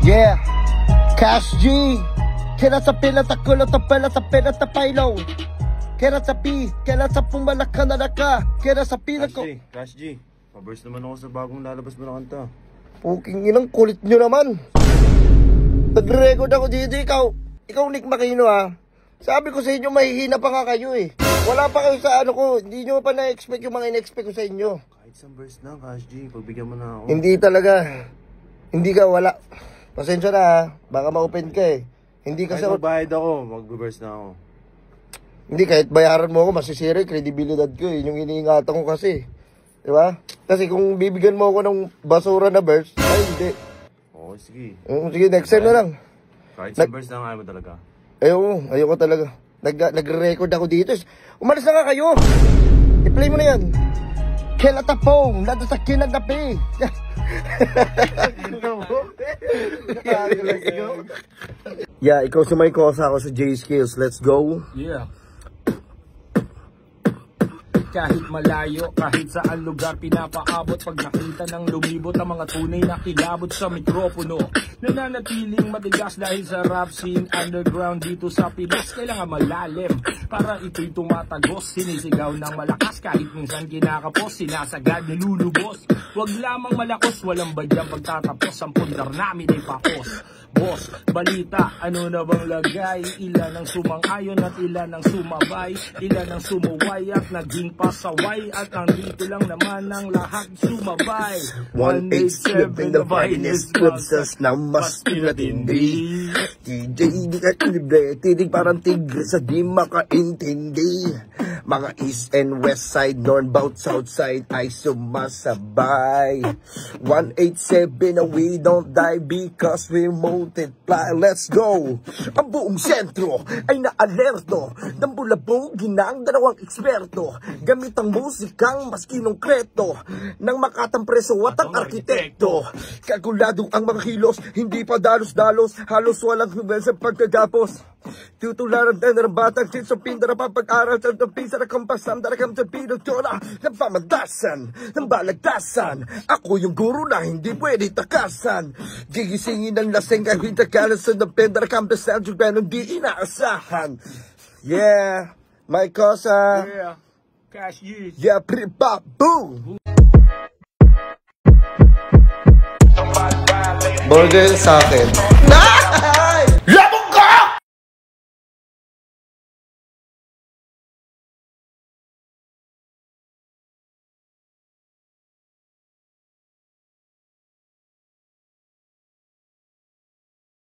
Yeah, Cash G. Kailan sa pila sa kulot sa pila sa pila sa paylo. Kailan sa P, kailan sa pumalaka na naka. Kailan sa pila ko. Cash G, paburst naman ako sa bagong lalabas mo na kanta. Puking inang kulit nyo naman. Nag-record ako dito, ikaw Nick Makino ha. Sabi ko sa inyo, mahihina pa nga kayo eh. Wala pa kayo sa ano ko, hindi nyo pa na-expect yung mga in-expect ko sa inyo. Kahit isang verse lang, Cash G, pagbigyan mo na ako. Hindi talaga. Hindi ka, wala. Pasensya na ha, baka ma-open ka eh. Hindi kasi kahit magbayad ako, mag-verse na ako. Hindi, kahit bayaran mo ako, masisira yung credibilidad ko eh. Yung iniingatan ko kasi. Diba? Kasi kung bibigyan mo ako ng basura na verse, ay hindi. Oo, sige. Sige, next time na lang. Kahit isang verse lang, ayaw mo talaga. Ayoko talaga. Nag-record ako dito. Umalis na nga kayo. I-play mo na yan. Kailan tapong, nado sa kinagabi. Yeah, ikaw si Mike Cosa, ako sa J Skills. Let's go. Yeah. Kahit malayo, kahit saan lugar pinapaabot. Pag nakita ng lumibot ang mga tunay na kilabot sa mikropono, nananatiling matigas dahil sa rap scene underground dito sa Pinas. Kailangan malalim para ito'y tumatagos. Sinisigaw ng malakas kahit minsan kinakapos. Sinasagad nilulubos. Huwag lamang malakos, walang badyang pagtatapos. Ang pundar namin ay papos. Boss, balita, ano na bang lagay? Ilan ang sumang-ayon at ilan ang sumabay? Ilan ang sumuway at naging pasaway? At nandito lang naman ang lahat sumabay. 187 the finest clubs na mas pinatindi. DJ di ka libre, tinig parang tigre sa di makaintindi. Mga east and west side, northbound, south side ay sumasabay. 187 and we don't die because we multiply. Let's go! Ang buong sentro ay naalerto. Dambulabog ginang dalawang eksperto. Gamit ang musikang mas kinongkreto ng makatang preso at ang arkitekto. Kalkulado ang mga kilos, hindi pa dalos-dalos. Halos walang humel sa pagkagapos. Tutularan tayo ng batang kids sa pindara papag-aral sa pisa na kampasan, darakam sa pinagtona ng pamadasan, ng balagtasan. Ako yung guro na hindi pwede takasan. Gigisingin ng laseng kahit nakalasan ng pindara kampasan, pero hindi inaasahan. Yeah, Mike Cosa. Yeah, Cash G. Yeah, pre-pop, boom! Burger sa akin.